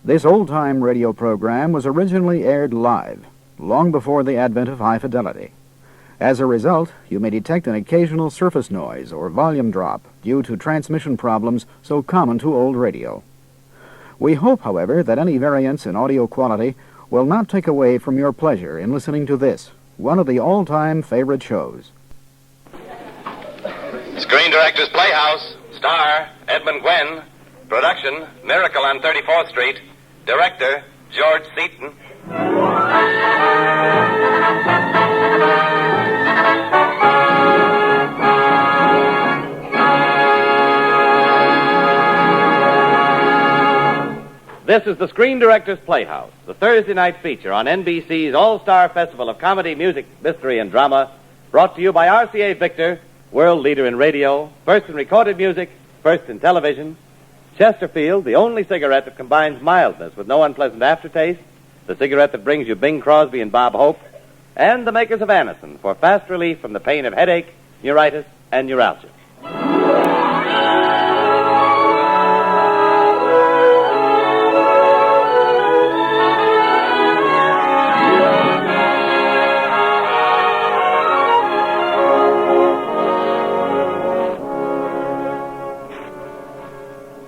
This old-time radio program was originally aired live, long before the advent of high fidelity. As a result, you may detect an occasional surface noise or volume drop due to transmission problems so common to old radio. We hope, however, that any variance in audio quality will not take away from your pleasure in listening to this, one of the all-time favorite shows. Screen Directors Playhouse. Star, Edmund Gwenn. Production, Miracle on 34th Street. Director, George Seaton. This is the Screen Directors Playhouse, the Thursday night feature on NBC's All-Star Festival of Comedy, Music, Mystery, and Drama, brought to you by RCA Victor, world leader in radio, first in recorded music, first in television. Chesterfield, the only cigarette that combines mildness with no unpleasant aftertaste, the cigarette that brings you Bing Crosby and Bob Hope, and the makers of Anacin for fast relief from the pain of headache, neuritis, and neuralgia.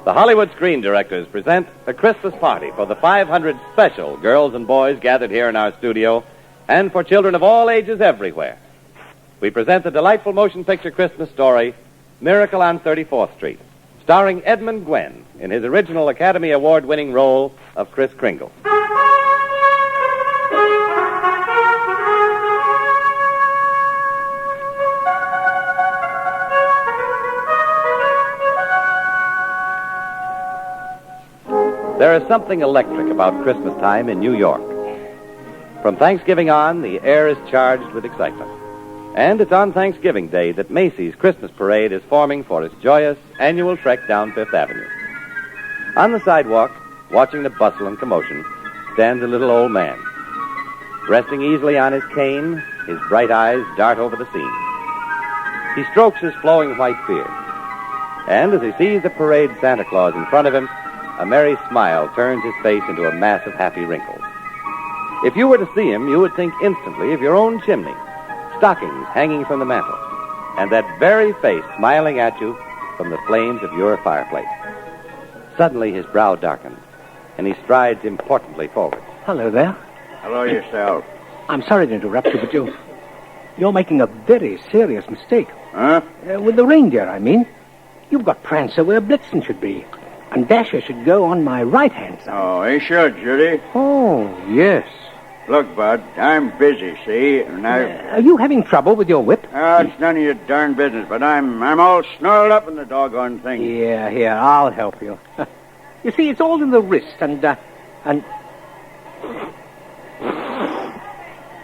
The Hollywood Screen Directors present the Christmas party for the 500 special girls and boys gathered here in our studio, and for children of all ages everywhere. We present the delightful motion picture Christmas story, Miracle on 34th Street, starring Edmund Gwenn in his original Academy Award-winning role of Kris Kringle. There is something electric about Christmas time in New York. From Thanksgiving on, the air is charged with excitement. And it's on Thanksgiving Day that Macy's Christmas Parade is forming for its joyous annual trek down Fifth Avenue. On the sidewalk, watching the bustle and commotion, stands a little old man. Resting easily on his cane, his bright eyes dart over the scene. He strokes his flowing white beard. And as he sees the parade Santa Claus in front of him, a merry smile turns his face into a mass of happy wrinkles. If you were to see him, you would think instantly of your own chimney, stockings hanging from the mantel, and that very face smiling at you from the flames of your fireplace. Suddenly his brow darkens, and he strides importantly forward. Hello there. Hello yourself. I'm sorry to interrupt you, but you're making a very serious mistake. Huh? With the reindeer, I mean. You've got Prancer where Blitzen should be. And Dasher should go on my right-hand side. Oh, he should, Judy. Oh, yes. Look, Bud, I'm busy, see? And Are you having trouble with your whip? It's none of your darn business, but I'm all snarled up in the doggone thing. Here, I'll help you. You see, it's all in the wrist, and...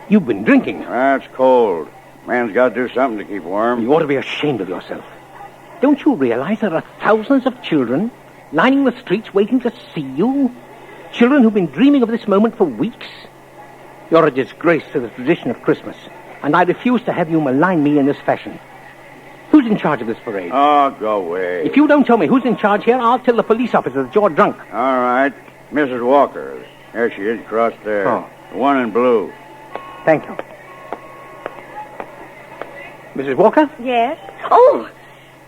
You've been drinking. That's cold. Man's got to do something to keep warm. You ought to be ashamed of yourself. Don't you realize there are thousands of children lining the streets waiting to see you? Children who've been dreaming of this moment for weeks? You're a disgrace to the tradition of Christmas, and I refuse to have you malign me in this fashion. Who's in charge of this parade? Oh, go away. If you don't tell me who's in charge here, I'll tell the police officer that you're drunk. All right. Mrs. Walker. There she is, across there. Oh. The one in blue. Thank you. Mrs. Walker? Yes? Oh,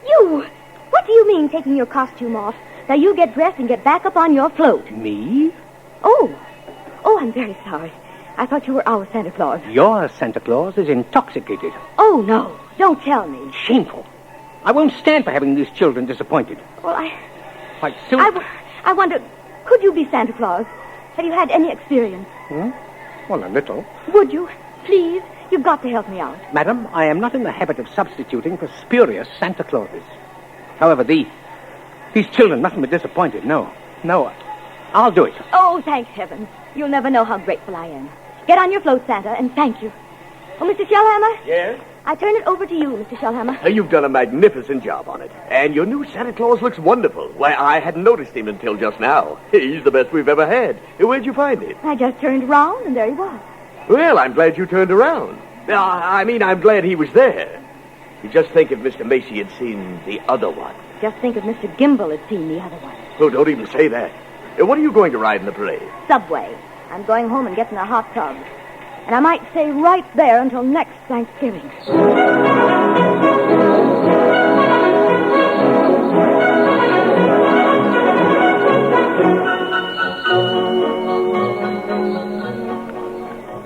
you! What do you mean taking your costume off? Now you get dressed and get back up on your float. Me? Oh, I'm very sorry. I thought you were our Santa Claus. Your Santa Claus is intoxicated. Oh, no. Don't tell me. Shameful. I won't stand for having these children disappointed. Well, Why, Sue... I wonder, could you be Santa Claus? Have you had any experience? Well, a little. Would you? Please? You've got to help me out. Madam, I am not in the habit of substituting for spurious Santa Clauses. However, these children mustn't be disappointed. No, I'll do it. Oh, thank heaven. You'll never know how grateful I am. Get on your float, Santa, and thank you. Oh, Mr. Shellhammer? Yes? I turn it over to you, Mr. Shellhammer. You've done a magnificent job on it. And your new Santa Claus looks wonderful. Why, I hadn't noticed him until just now. He's the best we've ever had. Where'd you find him? I just turned around, and there he was. Well, I'm glad you turned around. I mean, I'm glad he was there. You just think if Mr. Macy had seen the other one. Just think if Mr. Gimble had seen the other one. Oh, don't even say that. What are you going to ride in the parade? Subway. I'm going home and getting a hot tub. And I might stay right there until next Thanksgiving.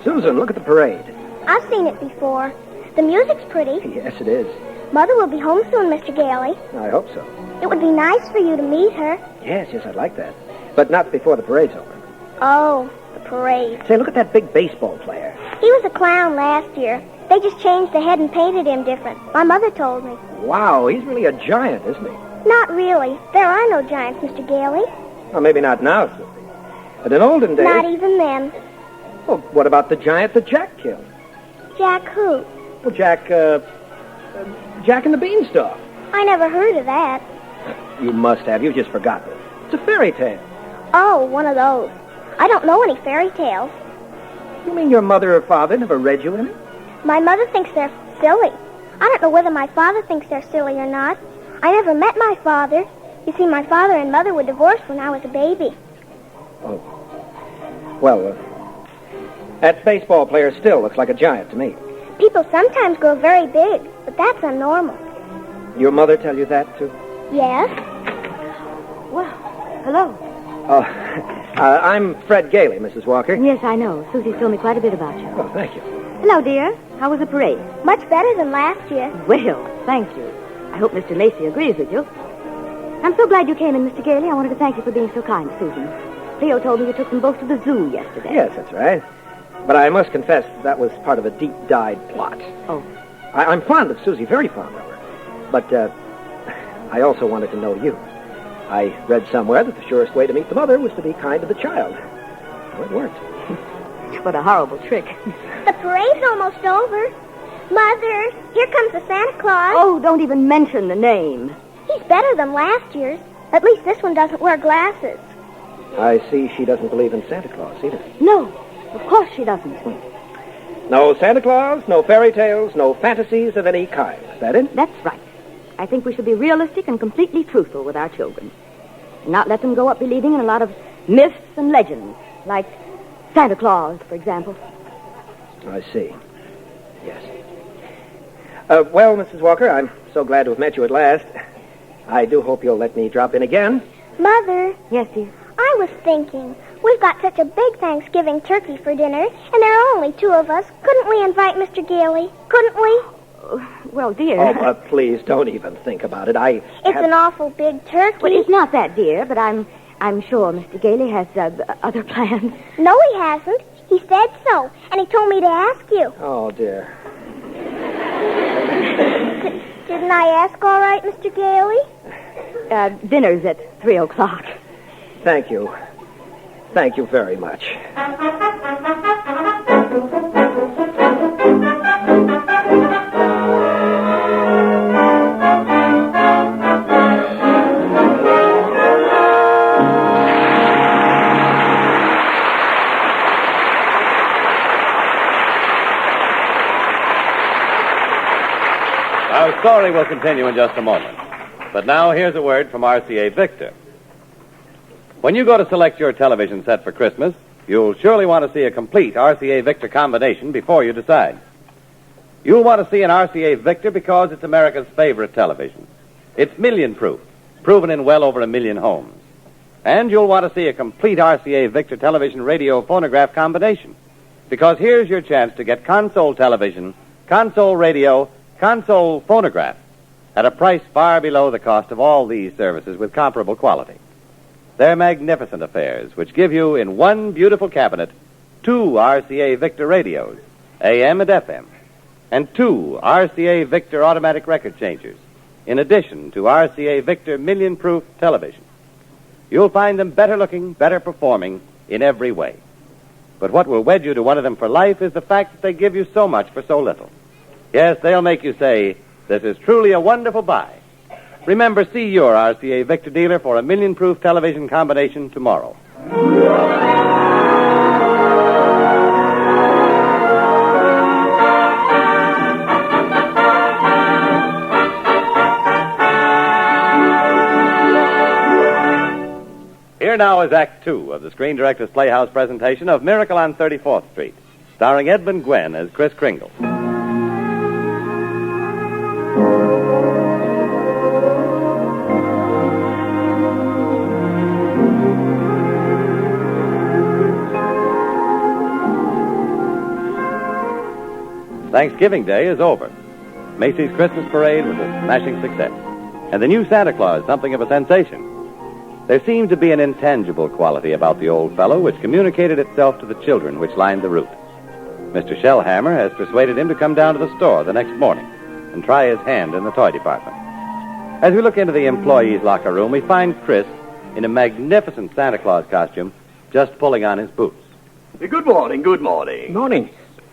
Susan, look at the parade. I've seen it before. The music's pretty. Yes, it is. Mother will be home soon, Mr. Gailey. I hope so. It would be nice for you to meet her. Yes, I'd like that. But not before the parade's over. Oh, the parade. Say, look at that big baseball player. He was a clown last year. They just changed the head and painted him different. My mother told me. Wow, he's really a giant, isn't he? Not really. There are no giants, Mr. Gailey. Well, maybe not now, Susie. But in olden days... Not even then. Well, what about the giant that Jack killed? Jack who? Well, Jack and the Beanstalk. I never heard of that. You must have. You've just forgotten it. It's a fairy tale. Oh, one of those. I don't know any fairy tales. You mean your mother or father never read you any? My mother thinks they're silly. I don't know whether my father thinks they're silly or not. I never met my father. You see, my father and mother were divorced when I was a baby. Oh. Well, that baseball player still looks like a giant to me. People sometimes grow very big, but that's unnormal. Your mother tell you that, too? Yes? Well, hello. I'm Fred Gailey, Mrs. Walker. Yes, I know. Susie's told me quite a bit about you. Oh, thank you. Hello, dear. How was the parade? Much better than last year. Well, thank you. I hope Mr. Macy agrees with you. I'm so glad you came in, Mr. Gailey. I wanted to thank you for being so kind to Susan. Theo told me you took them both to the zoo yesterday. Yes, that's right. But I must confess that was part of a deep-dyed plot. Oh. I'm fond of Susie, very fond of her. But I also wanted to know you. I read somewhere that the surest way to meet the mother was to be kind to the child. Well, it worked. What a horrible trick. The parade's almost over. Mother, here comes the Santa Claus. Oh, don't even mention the name. He's better than last year's. At least this one doesn't wear glasses. I see she doesn't believe in Santa Claus either. No, of course she doesn't. No Santa Claus, no fairy tales, no fantasies of any kind. Is that it? That's right. I think we should be realistic and completely truthful with our children. Not let them go up believing in a lot of myths and legends, like Santa Claus, for example. I see. Yes. Well, Mrs. Walker, I'm so glad to have met you at last. I do hope you'll let me drop in again. Mother. Yes, dear. I was thinking, we've got such a big Thanksgiving turkey for dinner, and there are only two of us. Couldn't we invite Mr. Gailey? Couldn't we? Well, dear. Oh, please, don't even think about it. It's an awful big turkey. Well, it's not that, dear, but I'm sure Mr. Gailey has other plans. No, he hasn't. He said so, and he told me to ask you. Oh, dear. Didn't I ask all right, Mr. Gailey? Dinner's at 3 o'clock. Thank you. Thank you very much. Our story will continue in just a moment. But now here's a word from RCA Victor. When you go to select your television set for Christmas, you'll surely want to see a complete RCA Victor combination before you decide. You'll want to see an RCA Victor because it's America's favorite television. It's million-proof, proven in well over 1 million homes. And you'll want to see a complete RCA Victor television radio phonograph combination because here's your chance to get console television, console radio, console phonograph at a price far below the cost of all these services with comparable quality. They're magnificent affairs which give you in one beautiful cabinet 2 RCA Victor radios, AM and FM, and 2 RCA Victor automatic record changers, in addition to RCA Victor million-proof television. You'll find them better looking, better performing in every way. But what will wed you to one of them for life is the fact that they give you so much for so little. Yes, they'll make you say, this is truly a wonderful buy. Remember, see your RCA Victor dealer for a million-proof television combination tomorrow. Here now is Act Two of the Screen Directors Playhouse presentation of Miracle on 34th Street, starring Edmund Gwenn as Kris Kringle. Thanksgiving Day is over. Macy's Christmas Parade was a smashing success, and the new Santa Claus something of a sensation. There seemed to be an intangible quality about the old fellow which communicated itself to the children which lined the route. Mr. Shellhammer has persuaded him to come down to the store the next morning and try his hand in the toy department. As we look into the employees' locker room, we find Chris in a magnificent Santa Claus costume just pulling on his boots. Good morning, good morning. Morning.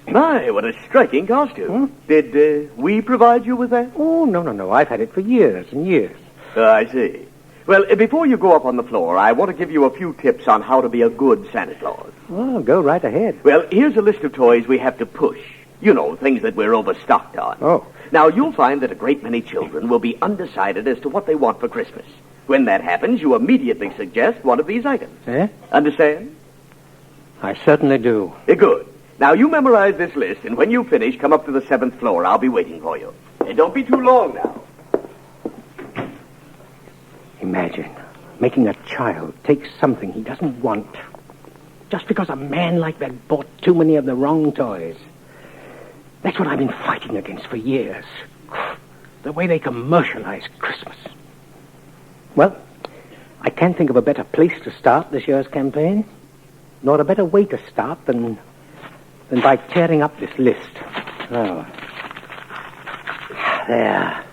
My, what a striking costume. Did we provide you with that? Oh, no. I've had it for years and years. I see. Well, before you go up on the floor, I want to give you a few tips on how to be a good Santa Claus. Oh, go right ahead. Well, here's a list of toys we have to push. You know, things that we're overstocked on. Oh. Now, you'll find that a great many children will be undecided as to what they want for Christmas. When that happens, you immediately suggest one of these items. Eh? Understand? I certainly do. Good. Now, you memorize this list, and when you finish, come up to the 7th floor. I'll be waiting for you. And don't be too long now. Imagine making a child take something he doesn't want just because a man like that bought too many of the wrong toys. That's what I've been fighting against for years. The way they commercialize Christmas. Well, I can't think of a better place to start this year's campaign, nor a better way to start than by tearing up this list. Oh. There.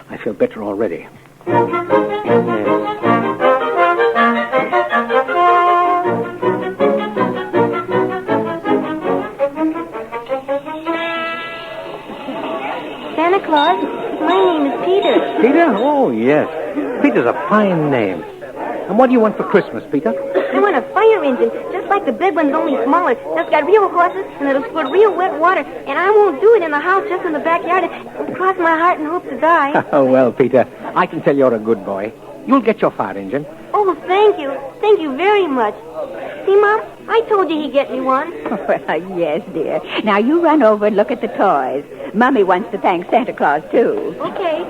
I feel better already. Santa Claus, my name is Peter. Peter? Oh, yes. Peter's a fine name. And what do you want for Christmas, Peter? I want a fire engine, just like the big ones, only smaller. That's got real horses, and it'll squirt real wet water. And I won't do it in the house, just in the backyard. It'll cross my heart and hope to die. Oh, well, Peter, I can tell you're a good boy. You'll get your fire engine. Oh, thank you. Thank you very much. See, Mom, I told you he'd get me one. Well, yes, dear. Now, you run over and look at the toys. Mummy wants to thank Santa Claus, too. Okay.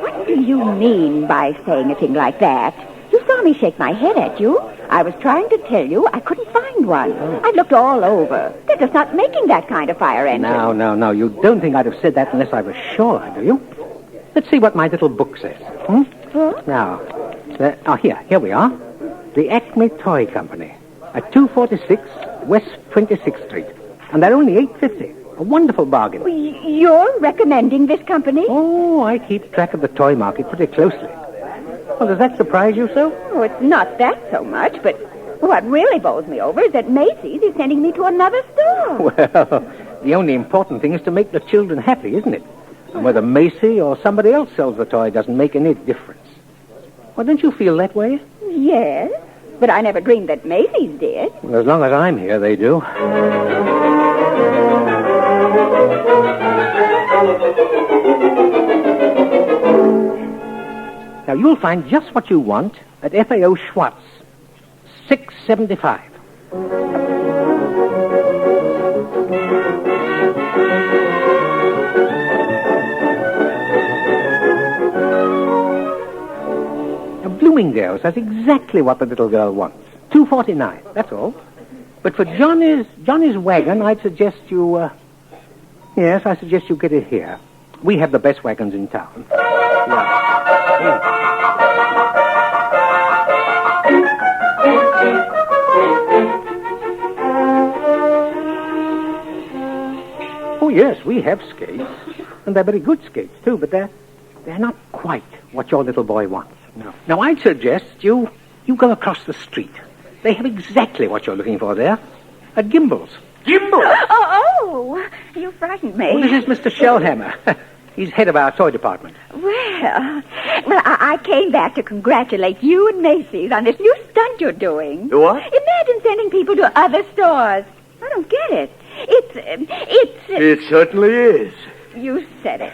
What do you mean by saying a thing like that? You saw me shake my head at you. I was trying to tell you I couldn't find one. I've looked all over. They're just not making that kind of fire engine. No. You don't think I'd have said that unless I was sure, do you? Let's see what my little book says. Now, here we are. The Acme Toy Company at 246 West 26th Street. And they're only $8.50. A wonderful bargain. You're recommending this company? Oh, I keep track of the toy market pretty closely. Well, does that surprise you so? Oh, it's not that so much, but what really bowls me over is that Macy's is sending me to another store. Well, the only important thing is to make the children happy, isn't it? And whether Macy or somebody else sells the toy doesn't make any difference. Well, don't you feel that way? Yes, but I never dreamed that Macy's did. Well, as long as I'm here, they do. Now, you'll find just what you want at FAO Schwartz, $6.75. Now, Bloomingdale's has exactly what the little girl wants. $2.49, that's all. But for Johnny's wagon, I'd suggest you, yes, I suggest you get it here. We have the best wagons in town. Oh, yes, we have skates. And they're very good skates, too, but they're not quite what your little boy wants. No. Now, I'd suggest you go across the street. They have exactly what you're looking for there. At Gimbel's. Gimbal! Oh, you frightened me. Oh, this is Mr. Shellhammer. He's head of our toy department. Well, I came back to congratulate you and Macy's on this new stunt you're doing. What? Imagine sending people to other stores. I don't get it. It's... It certainly is. You said it.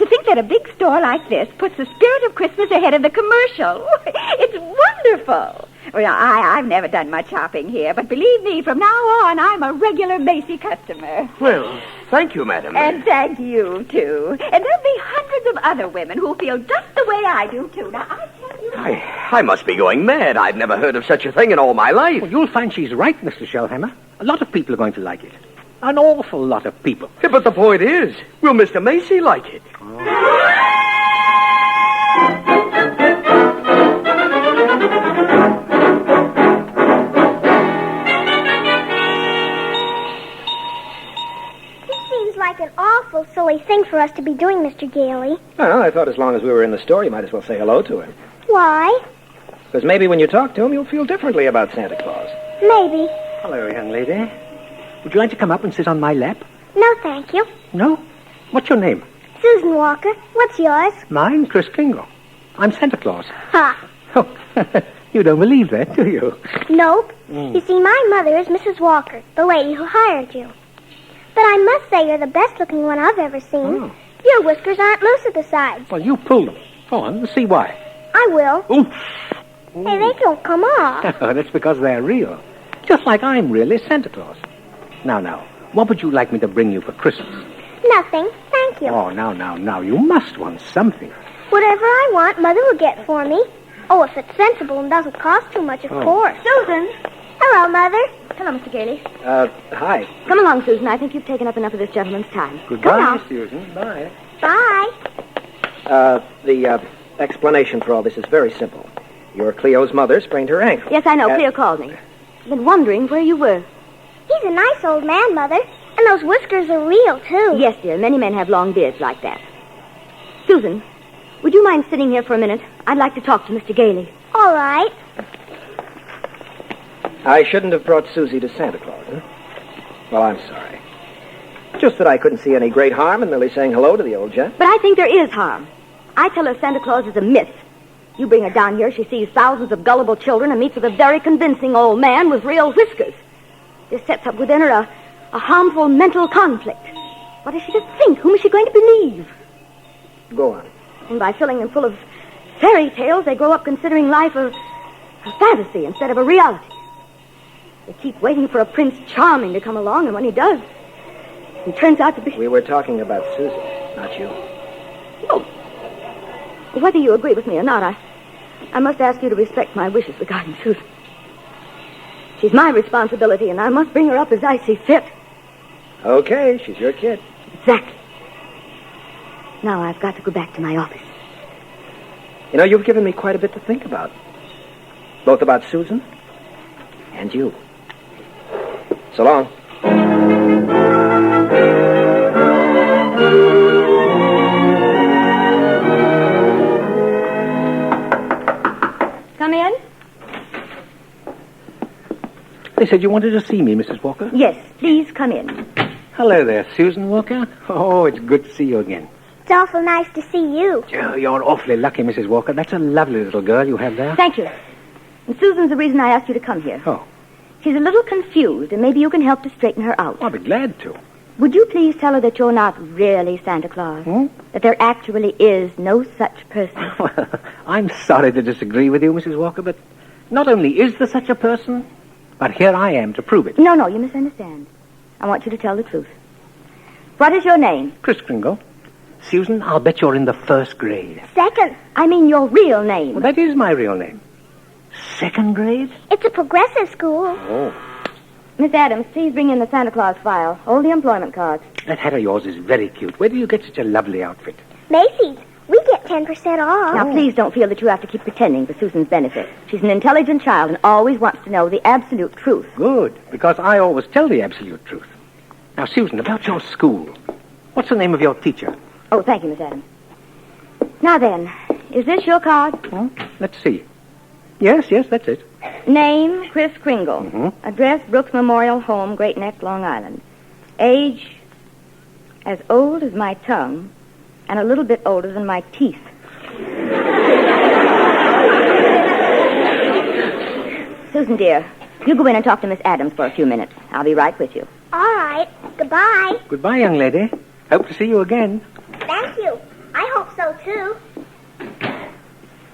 To think that a big store like this puts the spirit of Christmas ahead of the commercial. It's wonderful. Well, I've never done much shopping here, but believe me, from now on, I'm a regular Macy customer. Well, thank you, madam. And thank you, too. And there'll be hundreds of other women who feel just the way I do, too. Now, I tell you... I must be going mad. I've never heard of such a thing in all my life. Well, you'll find she's right, Mr. Shellhammer. A lot of people are going to like it. An awful lot of people. Yeah, but the point is, will Mr. Macy like it? Like an awful silly thing for us to be doing, Mr. Gailey. Well, I thought as long as we were in the store, you might as well say hello to him. Why? Because maybe when you talk to him, you'll feel differently about Santa Claus. Maybe. Hello, young lady. Would you like to come up and sit on my lap? No, thank you. No? What's your name? Susan Walker. What's yours? Mine, Kris Kringle. I'm Santa Claus. Ha. Oh, you don't believe that, do you? Nope. You see, my mother is Mrs. Walker, the lady who hired you. But I must say you're the best-looking one I've ever seen. Oh. Your whiskers aren't loose at the sides. Well, you pulled them. Go on, let's see why. I will. Oof. Hey, they don't come off. That's because they're real. Just like I'm really Santa Claus. Now, what would you like me to bring you for Christmas? Nothing, thank you. Oh, now, you must want something. Whatever I want, Mother will get for me. Oh, if it's sensible and doesn't cost too much, of course. Susan! Hello, Mother. Hello, Mr. Gailey. Hi. Come along, Susan. I think you've taken up enough of this gentleman's time. Goodbye, Come now. Susan. Bye. Bye. The explanation for all this is very simple. Your Cleo's mother sprained her ankle. Yes, I know. Cleo called me. I've been wondering where you were. He's a nice old man, Mother. And those whiskers are real, too. Yes, dear. Many men have long beards like that. Susan, would you mind sitting here for a minute? I'd like to talk to Mr. Gailey. All right. I shouldn't have brought Susie to Santa Claus, huh? Well, I'm sorry. Just that I couldn't see any great harm in merely saying hello to the old gent. But I think there is harm. I tell her Santa Claus is a myth. You bring her down here, she sees thousands of gullible children and meets with a very convincing old man with real whiskers. This sets up within her a harmful mental conflict. What is she to think? Whom is she going to believe? Go on. And by filling them full of fairy tales, they grow up considering life a fantasy instead of a reality. They keep waiting for a Prince Charming to come along, and when he does, he turns out to be... We were talking about Susie, not you. Oh. Whether you agree with me or not, I must ask you to respect my wishes regarding Susan. She's my responsibility, and I must bring her up as I see fit. Okay, she's your kid. Exactly. Now I've got to go back to my office. You know, you've given me quite a bit to think about. Both about Susan and you. So long. Come in. They said you wanted to see me, Mrs. Walker. Yes, please come in. Hello there, Susan Walker. Oh, it's good to see you again. It's awful nice to see you. Oh, you're awfully lucky, Mrs. Walker. That's a lovely little girl you have there. Thank you. And Susan's the reason I asked you to come here. Oh. She's a little confused, and maybe you can help to straighten her out. I'll be glad to. Would you please tell her that you're not really Santa Claus? That there actually is no such person? Well, I'm sorry to disagree with you, Mrs. Walker, but not only is there such a person, but here I am to prove it. No, you misunderstand. I want you to tell the truth. What is your name? Kris Kringle. Susan, I'll bet you're in the first grade. Second. I mean your real name. Well, that is my real name. Second grade? It's a progressive school. Oh. Miss Adams, please bring in the Santa Claus file. Hold the employment cards. That hat of yours is very cute. Where do you get such a lovely outfit? Macy's. We get 10% off. Now, please don't feel that you have to keep pretending for Susan's benefit. She's an intelligent child and always wants to know the absolute truth. Good, because I always tell the absolute truth. Now, Susan, about your school. What's the name of your teacher? Oh, thank you, Miss Adams. Now then, is this your card? Let's see. Yes, that's it. Name, Kris Kringle. Address, Brooks Memorial Home, Great Neck, Long Island. Age, as old as my tongue, and a little bit older than my teeth. Susan, dear, you go in and talk to Miss Adams for a few minutes. I'll be right with you. All right. Goodbye. Goodbye, young lady. Hope to see you again. Thank you. I too.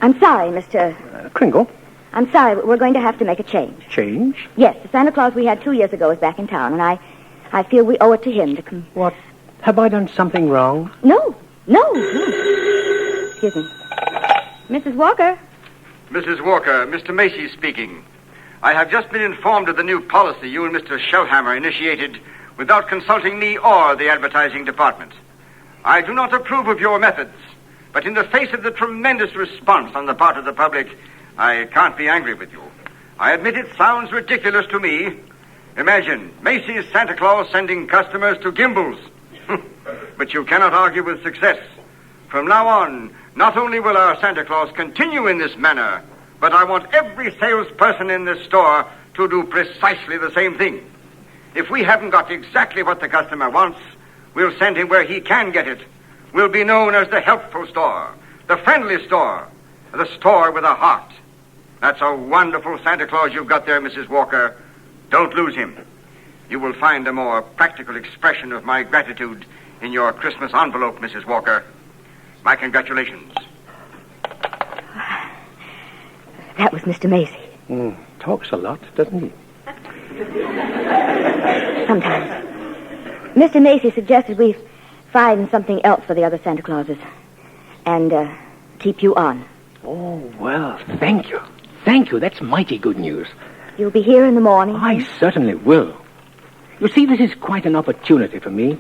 I'm sorry, Mr. Kringle. I'm sorry, but we're going to have to make a change. Change? Yes, the Santa Claus we had 2 years ago is back in town, and I feel we owe it to him to come. What? Have I done something wrong? No. Excuse me. Mrs. Walker. Mrs. Walker, Mr. Macy speaking. I have just been informed of the new policy you and Mr. Shellhammer initiated without consulting me or the advertising department. I do not approve of your methods, but in the face of the tremendous response on the part of the public, I can't be angry with you. I admit it sounds ridiculous to me. Imagine Macy's Santa Claus sending customers to Gimbel's. But you cannot argue with success. From now on, not only will our Santa Claus continue in this manner, but I want every salesperson in this store to do precisely the same thing. If we haven't got exactly what the customer wants, we'll send him where he can get it. We'll be known as the helpful store, the friendly store, the store with a heart. That's a wonderful Santa Claus you've got there, Mrs. Walker. Don't lose him. You will find a more practical expression of my gratitude in your Christmas envelope, Mrs. Walker. My congratulations. That was Mr. Macy. Talks a lot, doesn't he? Sometimes. Mr. Macy suggested we find something else for the other Santa Clauses and keep you on. Oh, well, thank you. Thank you. That's mighty good news. You'll be here in the morning? I certainly will. You see, this is quite an opportunity for me.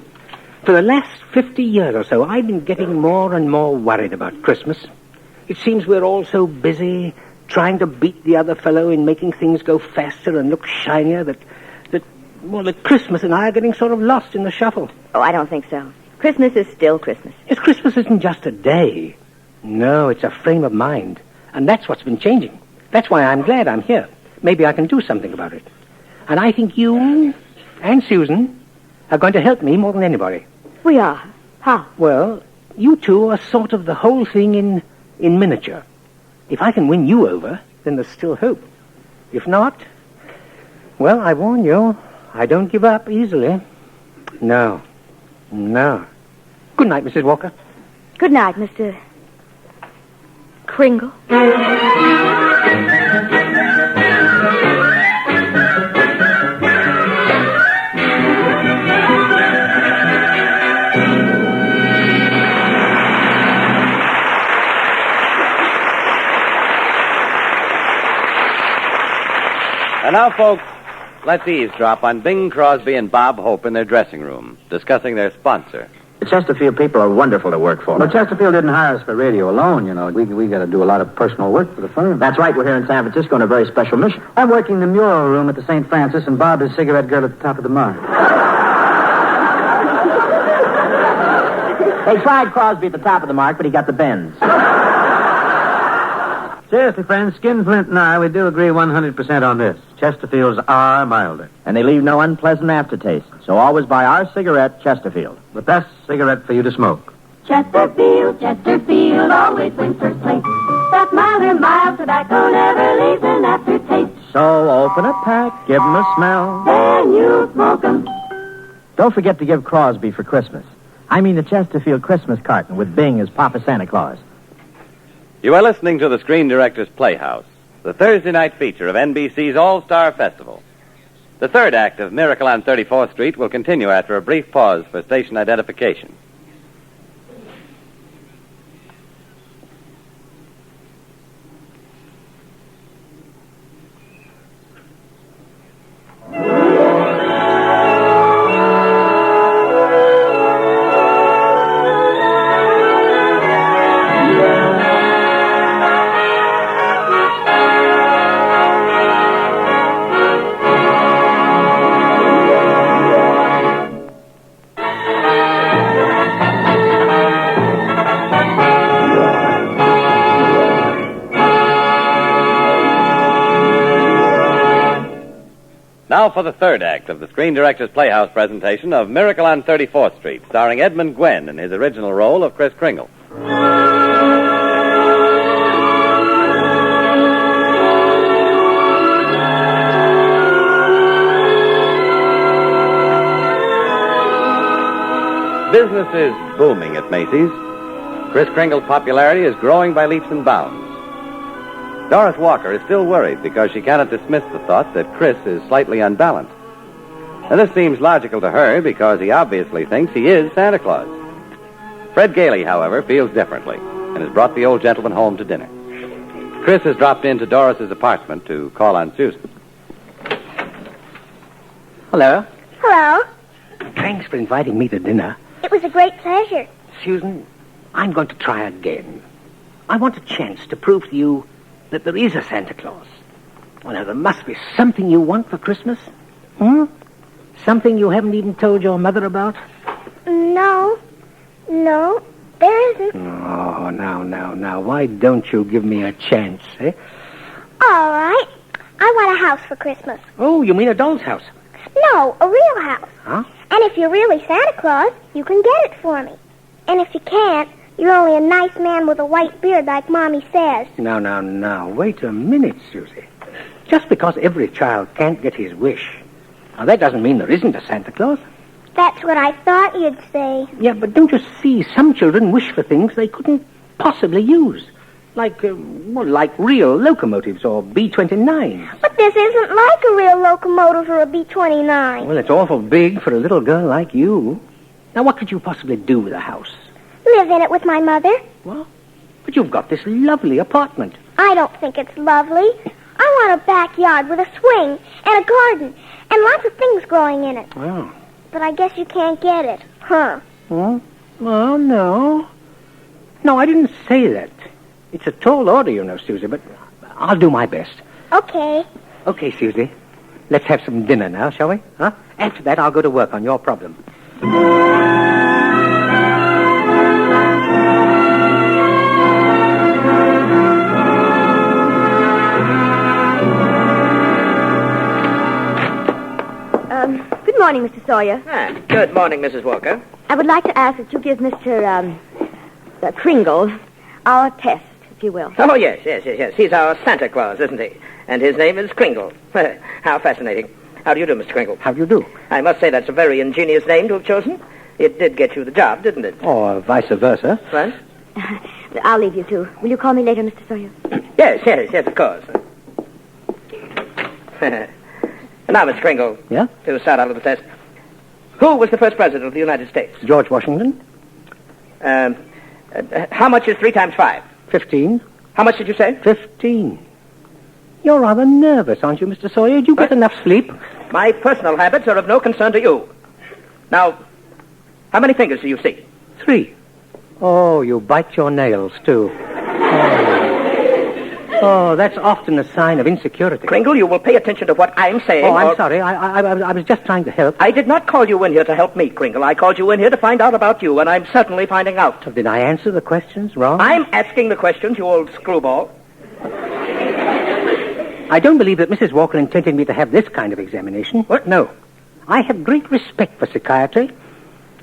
For the last 50 years or so, I've been getting more and more worried about Christmas. It seems we're all so busy trying to beat the other fellow in making things go faster and look shinier that Christmas and I are getting sort of lost in the shuffle. Oh, I don't think so. Christmas is still Christmas. Yes, Christmas isn't just a day. No, it's a frame of mind. And that's what's been changing. That's why I'm glad I'm here. Maybe I can do something about it. And I think you and Susan are going to help me more than anybody. We are. How? Well, you two are sort of the whole thing in miniature. If I can win you over, then there's still hope. If not, well, I warn you, I don't give up easily. No. Good night, Mrs. Walker. Good night, Mr. Kringle. And now, folks, let's eavesdrop on Bing Crosby and Bob Hope in their dressing room, discussing their sponsor. The Chesterfield people are wonderful to work for. But Chesterfield didn't hire us for radio alone, you know. We got to do a lot of personal work for the firm. That's right. We're here in San Francisco on a very special mission. I'm working the mural room at the St. Francis, and Bob is cigarette girl at the top of the mark. They tried Crosby at the top of the mark, but he got the bends. Seriously, friends, Skinflint and I, we do agree 100% on this. Chesterfields are milder. And they leave no unpleasant aftertaste. So always buy our cigarette, Chesterfield. The best cigarette for you to smoke. Chesterfield, always wins first place. That milder, mild tobacco never leaves an aftertaste. So open a pack, give 'em a smell. Then you smoke 'em. Don't forget to give Crosby for Christmas. I mean the Chesterfield Christmas carton with Bing as Papa Santa Claus. You are listening to the Screen Directors Playhouse, the Thursday night feature of NBC's All-Star Festival. The third act of Miracle on 34th Street will continue after a brief pause for station identification. Now for the third act of the Screen Directors Playhouse presentation of Miracle on 34th Street, starring Edmund Gwenn in his original role of Kris Kringle. Business is booming at Macy's. Kris Kringle's popularity is growing by leaps and bounds. Doris Walker is still worried because she cannot dismiss the thought that Kris is slightly unbalanced. And this seems logical to her because he obviously thinks he is Santa Claus. Fred Gailey, however, feels differently and has brought the old gentleman home to dinner. Kris has dropped into Doris's apartment to call on Susan. Hello. Hello. Thanks for inviting me to dinner. It was a great pleasure. Susan, I'm going to try again. I want a chance to prove to you that there is a Santa Claus. Well, now, there must be something you want for Christmas. Something you haven't even told your mother about? No, there isn't. Oh, now, why don't you give me a chance, eh? All right. I want a house for Christmas. Oh, you mean a doll's house? No, a real house. Huh? And if you're really Santa Claus, you can get it for me. And if you can't, you're only a nice man with a white beard like Mommy says. Now, wait a minute, Susie. Just because every child can't get his wish, now that doesn't mean there isn't a Santa Claus. That's what I thought you'd say. Yeah, but don't you see, some children wish for things they couldn't possibly use. Like real locomotives or B-29s. But this isn't like a real locomotive or a B-29. Well, it's awful big for a little girl like you. Now, what could you possibly do with a house? Live in it with my mother. Well, but you've got this lovely apartment. I don't think it's lovely. I want a backyard with a swing and a garden and lots of things growing in it. Well. But I guess you can't get it, huh? Well, no. No, I didn't say that. It's a tall order, you know, Susie, but I'll do my best. Okay. Okay, Susie. Let's have some dinner now, shall we? Huh? After that, I'll go to work on your problem. Good morning, Mr. Sawyer. Good morning, Mrs. Walker. I would like to ask that you give Mr. Kringle our test, if you will. Oh, yes. He's our Santa Claus, isn't he? And his name is Kringle. How fascinating. How do you do, Mr. Kringle? How do you do? I must say that's a very ingenious name to have chosen. It did get you the job, didn't it? Or vice versa. What? I'll leave you two. Will you call me later, Mr. Sawyer? Yes, of course. Now, Mr. Kringle. Yeah? To start out with the test. Who was the first president of the United States? George Washington. How much is 3 times 5? 15. How much did you say? 15. You're rather nervous, aren't you, Mr. Sawyer? Did you get enough sleep? My personal habits are of no concern to you. Now, how many fingers do you see? 3. Oh, you bite your nails, too. Oh, that's often a sign of insecurity. Kringle, you will pay attention to what I'm saying. Oh, I'm sorry. I was just trying to help. I did not call you in here to help me, Kringle. I called you in here to find out about you, and I'm certainly finding out. So did I answer the questions wrong? I'm asking the questions, you old screwball. I don't believe that Mrs. Walker intended me to have this kind of examination. What? No. I have great respect for psychiatry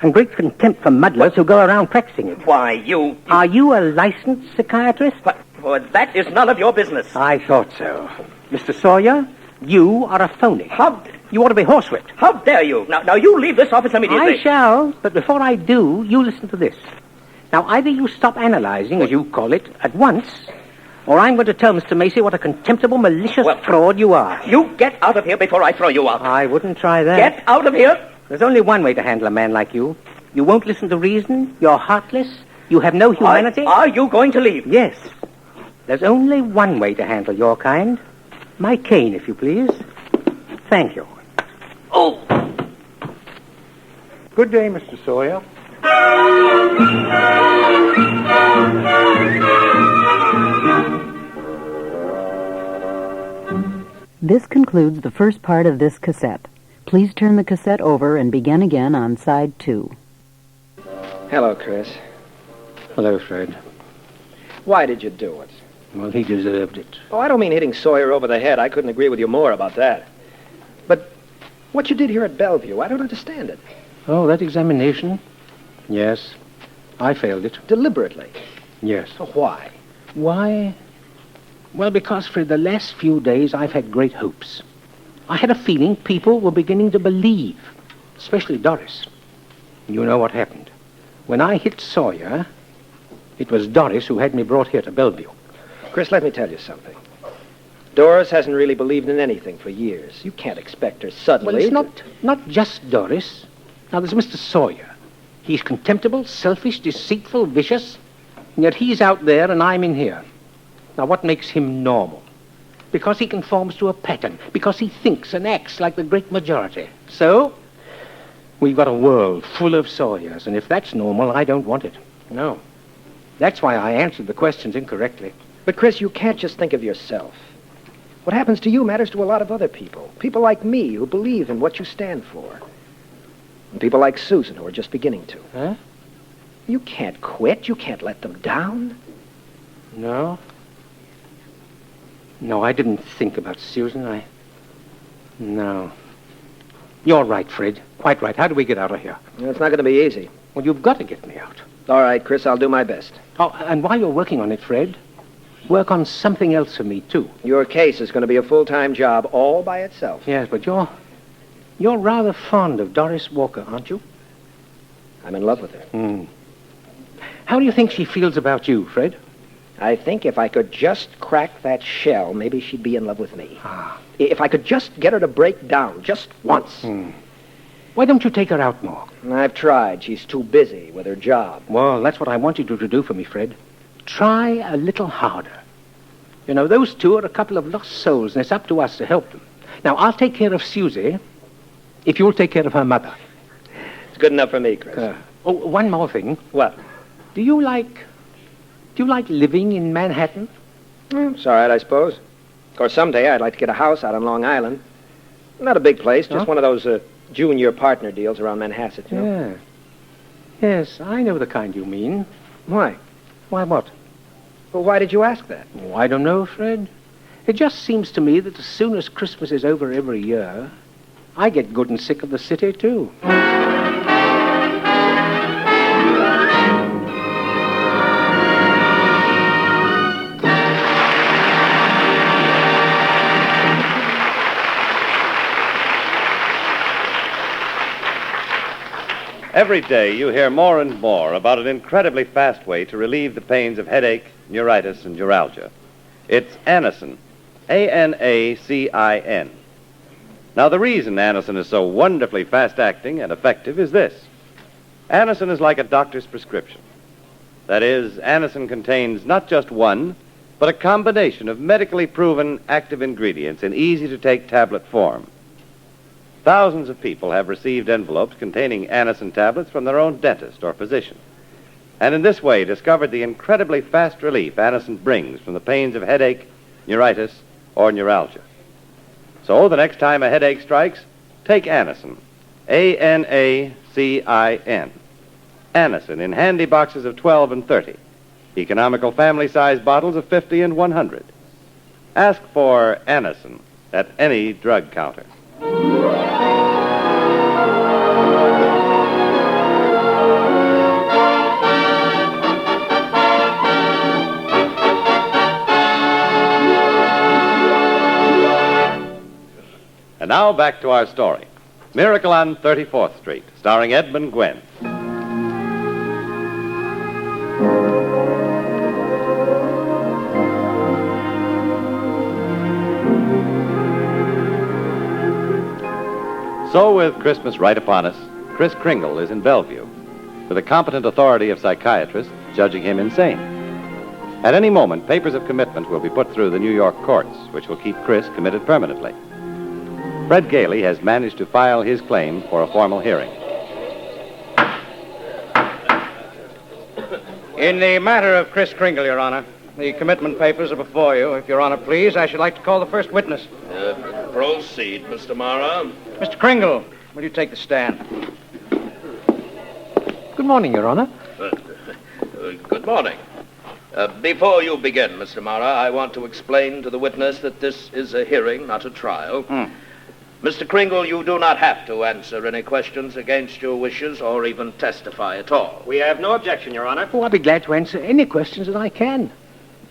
and great contempt for muddlers who go around practicing it. Why, you... Are you a licensed psychiatrist? What? Well, that is none of your business. I thought so. Mr. Sawyer, you are a phony. You ought to be horsewhipped. How dare you? Now, you leave this office immediately. I shall, but before I do, you listen to this. Now, either you stop analyzing, as you call it, at once, or I'm going to tell Mr. Macy what a contemptible, malicious fraud you are. You get out of here before I throw you out. I wouldn't try that. Get out of here. There's only one way to handle a man like you. You won't listen to reason. You're heartless. You have no humanity. Are you going to leave? Yes. There's only one way to handle your kind. My cane, if you please. Thank you. Oh! Good day, Mr. Sawyer. This concludes the first part of this cassette. Please turn the cassette over and begin again on side 2. Hello, Chris. Hello, Fred. Why did you do it? Well, he deserved it. Oh, I don't mean hitting Sawyer over the head. I couldn't agree with you more about that. But what you did here at Bellevue, I don't understand it. Oh, that examination? Yes. I failed it. Deliberately? Yes. So why? Why? Well, because for the last few days I've had great hopes. I had a feeling people were beginning to believe, especially Doris. You know what happened. When I hit Sawyer, It was Doris who had me brought here to Bellevue. Chris, let me tell you something. Doris hasn't really believed in anything for years. You can't expect her suddenly... Well, it's not just Doris. Now, there's Mr. Sawyer. He's contemptible, selfish, deceitful, vicious, and yet he's out there and I'm in here. Now, what makes him normal? Because he conforms to a pattern, because he thinks and acts like the great majority. So, we've got a world full of Sawyers, and if that's normal, I don't want it. No. That's why I answered the questions incorrectly. But, Chris, you can't just think of yourself. What happens to you matters to a lot of other people. People like me who believe in what you stand for. And people like Susan who are just beginning to. Huh? You can't quit. You can't let them down. No. No, I didn't think about Susan. No. You're right, Fred. Quite right. How do we get out of here? It's not going to be easy. Well, you've got to get me out. All right, Chris, I'll do my best. Oh, and while you're working on it, Fred, work on something else for me, too. Your case is going to be a full-time job all by itself. Yes, but you're rather fond of Doris Walker, aren't you? I'm in love with her. How do you think she feels about you, Fred? I think if I could just crack that shell, maybe she'd be in love with me. If I could just get her to break down, just once. Why don't you take her out more? I've tried. She's too busy with her job. Well, that's what I want you to do for me, Fred. Try a little harder. You know, those two are a couple of lost souls, and it's up to us to help them. Now, I'll take care of Susie if you'll take care of her mother. It's good enough for me, Chris. One more thing. What? Do you like living in Manhattan? It's all right, I suppose. Of course, someday I'd like to get a house out on Long Island. Not a big place, just one of those junior partner deals around Manhasset, you know? Yeah. Yes, I know the kind you mean. Why? Why what? Well, why did you ask that? Oh, I don't know, Fred. It just seems to me that as soon as Christmas is over every year, I get good and sick of the city, too. Every day you hear more and more about an incredibly fast way to relieve the pains of headache, neuritis, and neuralgia. It's Anacin. A-N-A-C-I-N. Now, the reason Anacin is so wonderfully fast-acting and effective is this. Anacin is like a doctor's prescription. That is, Anacin contains not just one, but a combination of medically proven active ingredients in easy-to-take tablet form. Thousands of people have received envelopes containing Anacin tablets from their own dentist or physician, and in this way discovered the incredibly fast relief Anacin brings from the pains of headache, neuritis, or neuralgia. So the next time a headache strikes, take Anacin. A-N-A-C-I-N. Anacin in handy boxes of 12 and 30. Economical family-size bottles of 50 and 100. Ask for Anacin at any drug counter. And now back to our story. Miracle on 34th Street, starring Edmund Gwenn. So, with Christmas right upon us, Kris Kringle is in Bellevue, with a competent authority of psychiatrists judging him insane. At any moment, papers of commitment will be put through the New York courts, which will keep Kris committed permanently. Fred Gailey has managed to file his claim for a formal hearing. In the matter of Kris Kringle, Your Honor, the commitment papers are before you. If Your Honor please, I should like to call the first witness. Proceed, Mr. Mara. Mr. Kringle, will you take the stand? Good morning, Your Honor. Good morning. Before you begin, Mr. Mara, I want to explain to the witness that this is a hearing, not a trial. Mr. Kringle, you do not have to answer any questions against your wishes or even testify at all. We have no objection, Your Honor. Oh, I'll be glad to answer any questions that I can.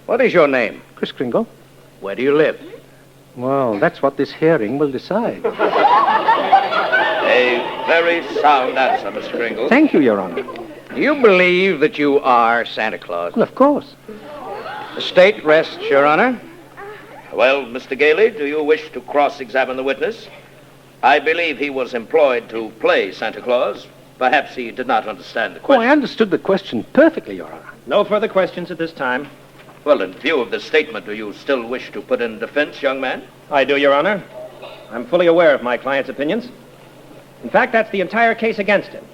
What is your name? Kris Kringle. Where do you live? Well, that's what this hearing will decide. A very sound answer, Mr. Kringle. Thank you, Your Honor. Do you believe that you are Santa Claus? Well, of course. The state rests, Your Honor. Well, Mr. Gailey, do you wish to cross-examine the witness? I believe he was employed to play Santa Claus. Perhaps he did not understand the Oh, question. I understood the question perfectly, Your Honor. No further questions at this time. Well, in view of this statement, do you still wish to put in defense, young man? I do, Your Honor. I'm fully aware of my client's opinions. In fact, that's the entire case against him.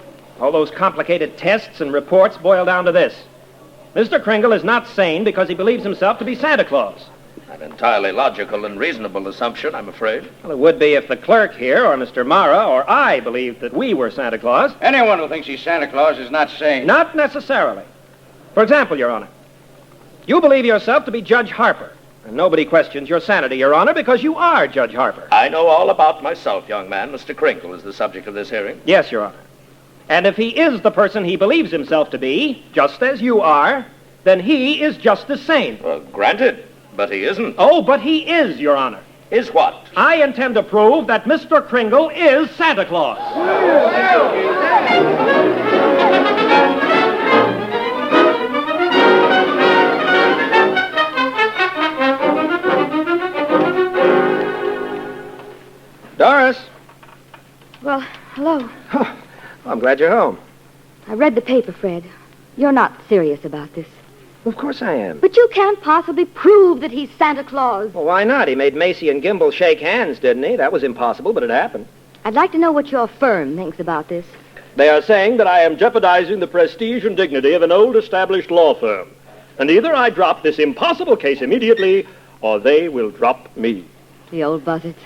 All those complicated tests and reports boil down to this. Mr. Kringle is not sane because he believes himself to be Santa Claus. An entirely logical and reasonable assumption, I'm afraid. Well, it would be if the clerk here, or Mr. Mara, or I believed that we were Santa Claus. Anyone who thinks he's Santa Claus is not sane. Not necessarily. For example, Your Honor, you believe yourself to be Judge Harper, and nobody questions your sanity, Your Honor, because you are Judge Harper. I know all about myself, young man. Mr. Kringle is the subject of this hearing. Yes, Your Honor. And if he is the person he believes himself to be, just as you are, then he is just as sane. Granted, but he isn't. Oh, but he is, Your Honor. Is what? I intend to prove that Mr. Kringle is Santa Claus. Doris. Well, hello. I'm glad you're home. I read the paper, Fred. You're not serious about this. Of course I am. But you can't possibly prove that he's Santa Claus. Well, why not? He made Macy and Gimble shake hands, didn't he? That was impossible, but it happened. I'd like to know what your firm thinks about this. They are saying that I am jeopardizing the prestige and dignity of an old established law firm. And either I drop this impossible case immediately, or they will drop me. The old buzzards.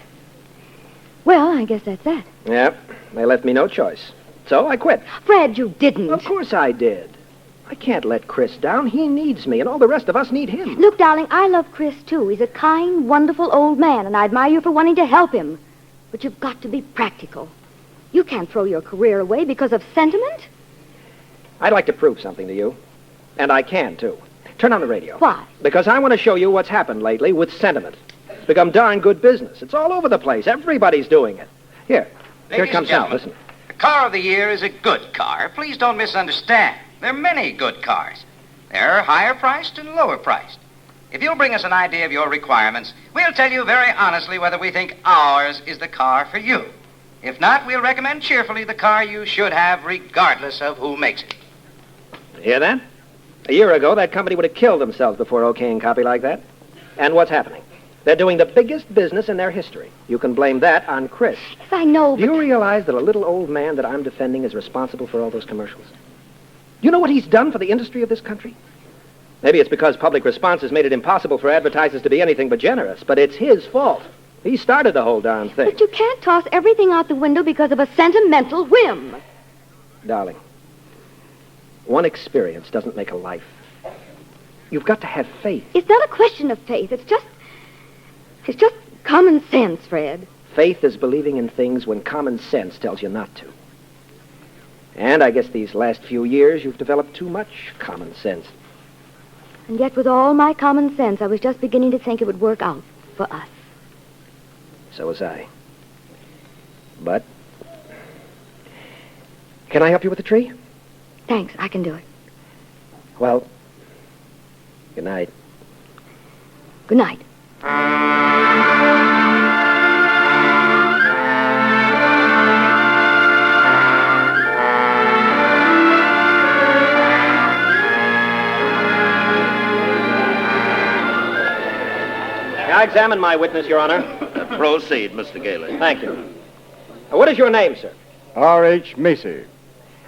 Well, I guess that's that. Yep. They left me no choice. So I quit. Fred, you didn't. Of course I did. I can't let Chris down. He needs me, and all the rest of us need him. Look, darling, I love Chris, too. He's a kind, wonderful old man, and I admire you for wanting to help him. But you've got to be practical. You can't throw your career away because of sentiment. I'd like to prove something to you. And I can, too. Turn on the radio. Why? Because I want to show you what's happened lately with sentiment. It's become darn good business. It's all over the place. Everybody's doing it. Here it Ladies comes and now. gentlemen, Listen. The car of the year is a good car. Please don't misunderstand. There are many good cars. They're higher priced and lower priced. If you'll bring us an idea of your requirements, we'll tell you very honestly whether we think ours is the car for you. If not, we'll recommend cheerfully the car you should have regardless of who makes it. Hear that? A year ago, that company would have killed themselves before okaying copy like that. And what's happening? They're doing the biggest business in their history. You can blame that on Chris. Yes, I know, Do you realize that a little old man that I'm defending is responsible for all those commercials? You know what he's done for the industry of this country? Maybe it's because public response has made it impossible for advertisers to be anything but generous, but it's his fault. He started the whole darn thing. But you can't toss everything out the window because of a sentimental whim. Darling, one experience doesn't make a life. You've got to have faith. It's not a question of faith. It's just common sense, Fred. Faith is believing in things when common sense tells you not to. And I guess these last few years you've developed too much common sense. And yet, with all my common sense, I was just beginning to think it would work out for us. So was I. But can I help you with the tree? Thanks, I can do it. Well, good night. Good night. May I examine my witness, Your Honor? Proceed, Mr. Gailey. Thank you. What is your name, sir? R.H. Macy.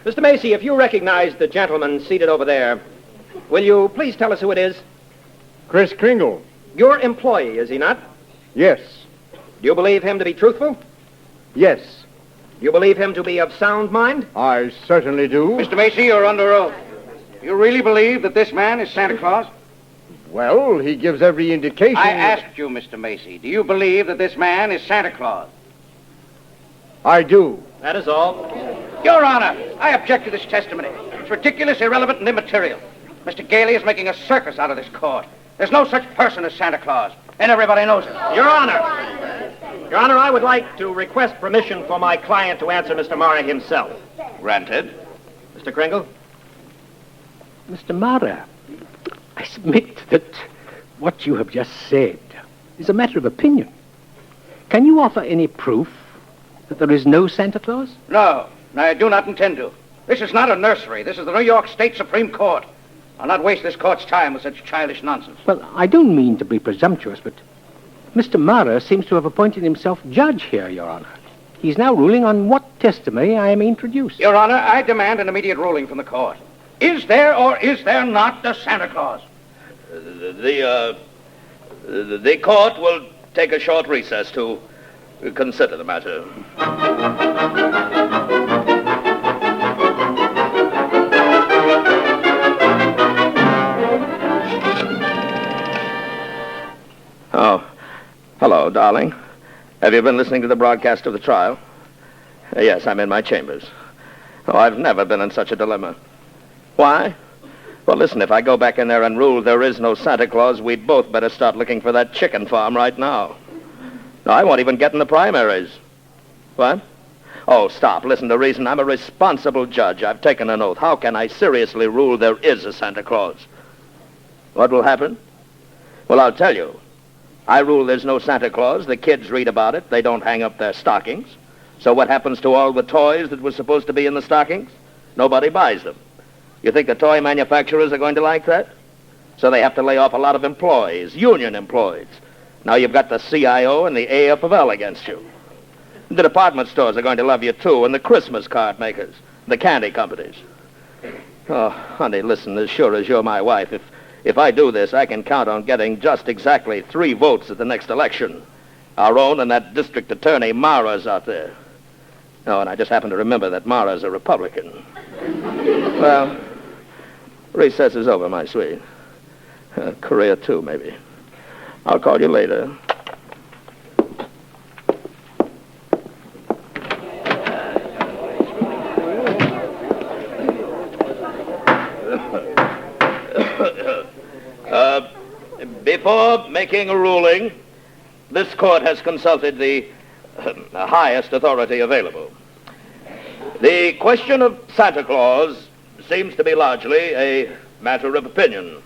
Mr. Macy, if you recognize the gentleman seated over there, will you please tell us who it is? Chris Kringle. Your employee, is he not? Yes. Do you believe him to be truthful? Yes. Do you believe him to be of sound mind? I certainly do. Mr. Macy, you're under oath. You really believe that this man is Santa Claus? Well, he gives every indication. I asked you, Mr. Macy, do you believe that this man is Santa Claus? I do. That is all. Your Honor, I object to this testimony. It's ridiculous, irrelevant, and immaterial. Mr. Gailey is making a circus out of this court. There's no such person as Santa Claus, and everybody knows it. Your Honor, I would like to request permission for my client to answer Mr. Mara himself. Granted. Mr. Kringle, Mr. Mara, I submit that what you have just said is a matter of opinion. Can you offer any proof that there is no Santa Claus? No, I do not intend to. This is not a nursery. This is the New York State Supreme Court. I'll not waste this court's time with such childish nonsense. Well, I don't mean to be presumptuous, but Mr. Mara seems to have appointed himself judge here, Your Honor. He's now ruling on what testimony I may introduce. Your Honor, I demand an immediate ruling from the court. Is there or is there not a Santa Claus? The court will take a short recess to consider the matter. Oh, hello, darling. Have you been listening to the broadcast of the trial? Yes, I'm in my chambers. Oh, I've never been in such a dilemma. Why? Well, listen, if I go back in there and rule there is no Santa Claus, we'd both better start looking for that chicken farm right now. No, I won't even get in the primaries. What? Oh, stop. Listen, the reason I'm a responsible judge. I've taken an oath. How can I seriously rule there is a Santa Claus? What will happen? Well, I'll tell you. I rule there's no Santa Claus. The kids read about it. They don't hang up their stockings. So what happens to all the toys that were supposed to be in the stockings? Nobody buys them. You think the toy manufacturers are going to like that? So they have to lay off a lot of employees, union employees. Now you've got the CIO and the AFL against you. The department stores are going to love you, too, and the Christmas card makers, the candy companies. Oh, honey, listen, as sure as you're my wife, if I do this, I can count on getting just exactly 3 votes at the next election. Our own and that district attorney, Mara's out there. Oh, and I just happen to remember that Mara's a Republican. Well, recess is over, my sweet. Career, too, maybe. I'll call you later. Before making a ruling, this court has consulted the highest authority available. The question of Santa Claus seems to be largely a matter of opinion.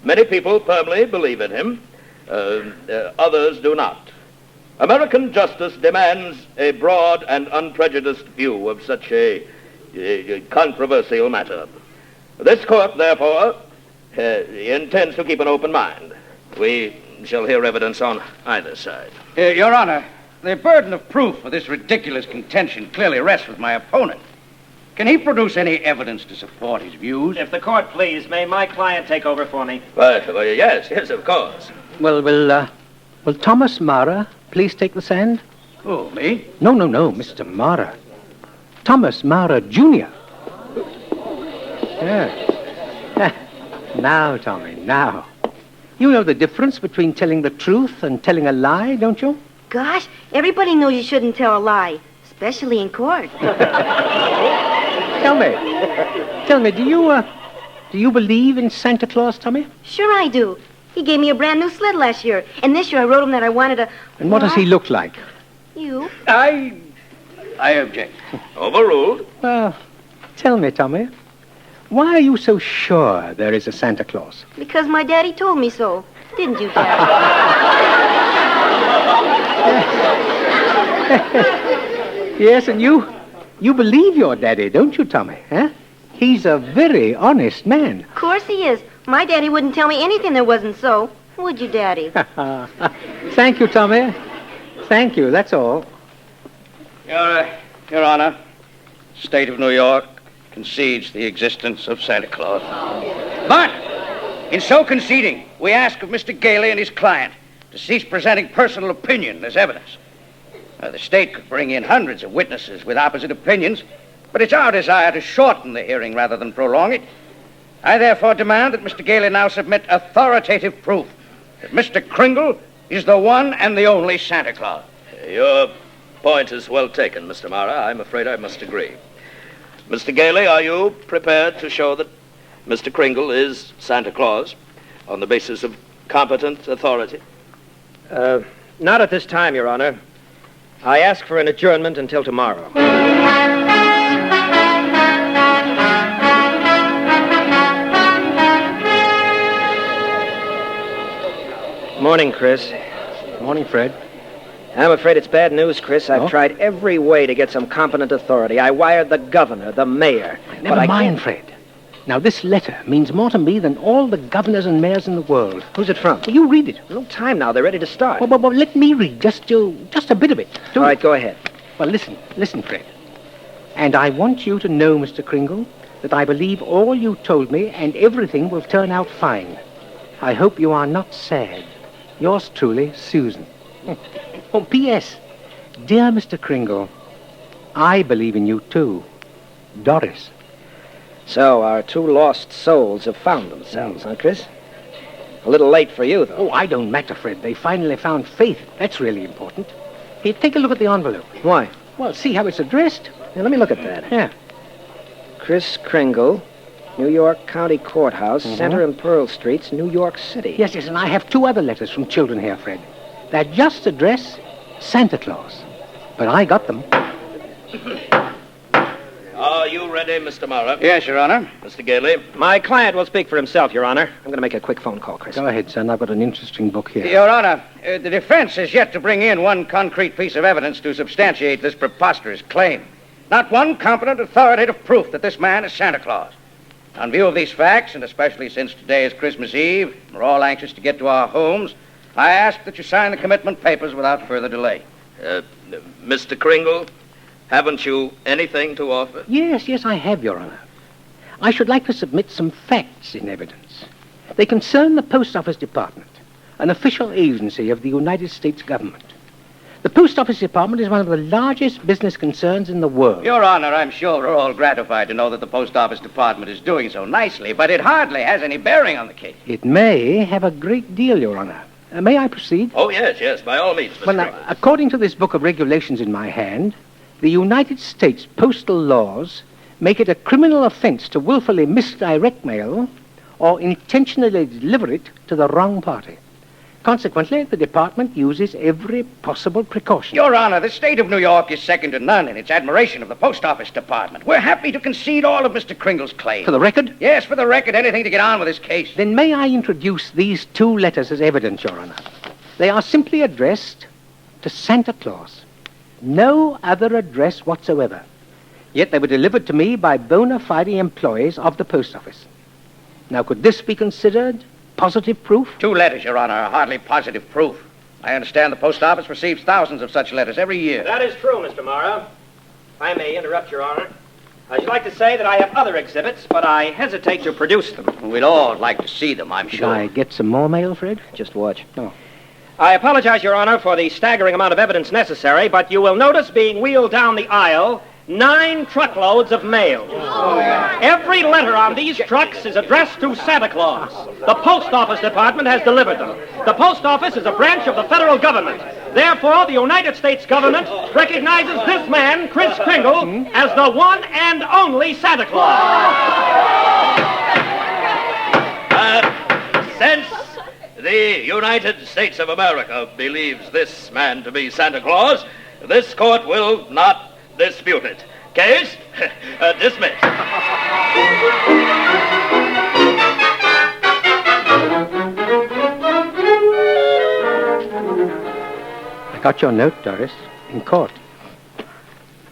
Many people firmly believe in him. Others do not. American justice demands a broad and unprejudiced view of such a controversial matter. This court, therefore, intends to keep an open mind. We shall hear evidence on either side. Your Honor, the burden of proof for this ridiculous contention clearly rests with my opponent. Can he produce any evidence to support his views? If the court please, may my client take over for me? Well, yes, of course. Well, will Thomas Mara please take the stand? Oh, me? No, Mr. Mara. Thomas Mara, Jr. Yes. Now, Tommy, now. You know the difference between telling the truth and telling a lie, don't you? Gosh, everybody knows you shouldn't tell a lie, especially in court. Tell me, do you believe in Santa Claus, Tommy? Sure I do. He gave me a brand new sled last year, and this year I wrote him that I wanted a... And what does he look like? You? I object. Overruled. Well, tell me, Tommy, why are you so sure there is a Santa Claus? Because my daddy told me so. Didn't you, Daddy? Yes, and you believe your daddy, don't you, Tommy? Huh? He's a very honest man. Of course he is. My daddy wouldn't tell me anything that wasn't so. Would you, Daddy? Thank you, Tommy. Thank you, that's all. Your Honor, State of New York concedes the existence of Santa Claus. But, in so conceding, we ask of Mr. Gailey and his client to cease presenting personal opinion as evidence. The state could bring in hundreds of witnesses with opposite opinions, but it's our desire to shorten the hearing rather than prolong it. I therefore demand that Mr. Gailey now submit authoritative proof that Mr. Kringle is the one and the only Santa Claus. Your point is well taken, Mr. Mara. I'm afraid I must agree. Mr. Gailey, are you prepared to show that Mr. Kringle is Santa Claus on the basis of competent authority? Not at this time, Your Honor. I ask for an adjournment until tomorrow. Morning, Chris. Morning, Fred. I'm afraid it's bad news, Chris. I've Oh? tried every way to get some competent authority. I wired the governor, the mayor. Never but I mind, can't- Fred. Now, this letter means more to me than all the governors and mayors in the world. Who's it from? Well, you read it. No time now. They're ready to start. Well, let me read just a bit of it. All right, go ahead. Well, listen, Fred. And I want you to know, Mr. Kringle, that I believe all you told me and everything will turn out fine. I hope you are not sad. Yours truly, Susan. Oh, P.S. Dear Mr. Kringle, I believe in you, too. Doris. So, our two lost souls have found themselves, huh, Chris? A little late for you, though. Oh, I don't matter, Fred. They finally found Faith. That's really important. Here, take a look at the envelope. Why? Well, see how it's addressed? Now, let me look at that. Yeah. Chris Kringle, New York County Courthouse, Center and Pearl Streets, New York City. Yes, and I have 2 other letters from children here, Fred. They're just addressed Santa Claus. But I got them. Are you ready, Mr. Mara? Yes, Your Honor. Mr. Gailey? My client will speak for himself, Your Honor. I'm going to make a quick phone call, Chris. Go ahead, son. I've got an interesting book here. Your Honor, the defense has yet to bring in one concrete piece of evidence to substantiate this preposterous claim. Not one competent, authoritative proof that this man is Santa Claus. On view of these facts, and especially since today is Christmas Eve, we're all anxious to get to our homes, I ask that you sign the commitment papers without further delay. Mr. Kringle, haven't you anything to offer? Yes, I have, Your Honor. I should like to submit some facts in evidence. They concern the Post Office Department, an official agency of the United States government. The Post Office Department is one of the largest business concerns in the world. Your Honor, I'm sure we're all gratified to know that the Post Office Department is doing so nicely, but it hardly has any bearing on the case. It may have a great deal, Your Honor. May I proceed? Oh, yes, by all means, Mr. Well, now, Kringle. according to this book of regulations in my hand, the United States postal laws make it a criminal offense to willfully misdirect mail or intentionally deliver it to the wrong party. Consequently, the department uses every possible precaution. Your Honor, the state of New York is second to none in its admiration of the Post Office Department. We're happy to concede all of Mr. Kringle's claims. For the record? Yes, for the record, anything to get on with this case. Then may I introduce these 2 letters as evidence, Your Honor? They are simply addressed to Santa Claus. No other address whatsoever. Yet they were delivered to me by bona fide employees of the post office. Now, could this be considered positive proof? 2 letters, Your Honor, are hardly positive proof. I understand the post office receives thousands of such letters every year. That is true, Mr. Mara. If I may interrupt, Your Honor. I should like to say that I have other exhibits, but I hesitate to produce them. We'd all like to see them, I'm Should sure. I get some more mail, Fred? Just watch. No. I apologize, Your Honor, for the staggering amount of evidence necessary, but you will notice being wheeled down the aisle 9 truckloads of mail. Every letter on these trucks is addressed to Santa Claus. The Post Office Department has delivered them. The Post Office is a branch of the federal government. Therefore, the United States government recognizes this man, Chris Kringle, as the one and only Santa Claus. Since the United States of America believes this man to be Santa Claus, this court will not dispute it. Case dismissed. I got your note, Doris, in court.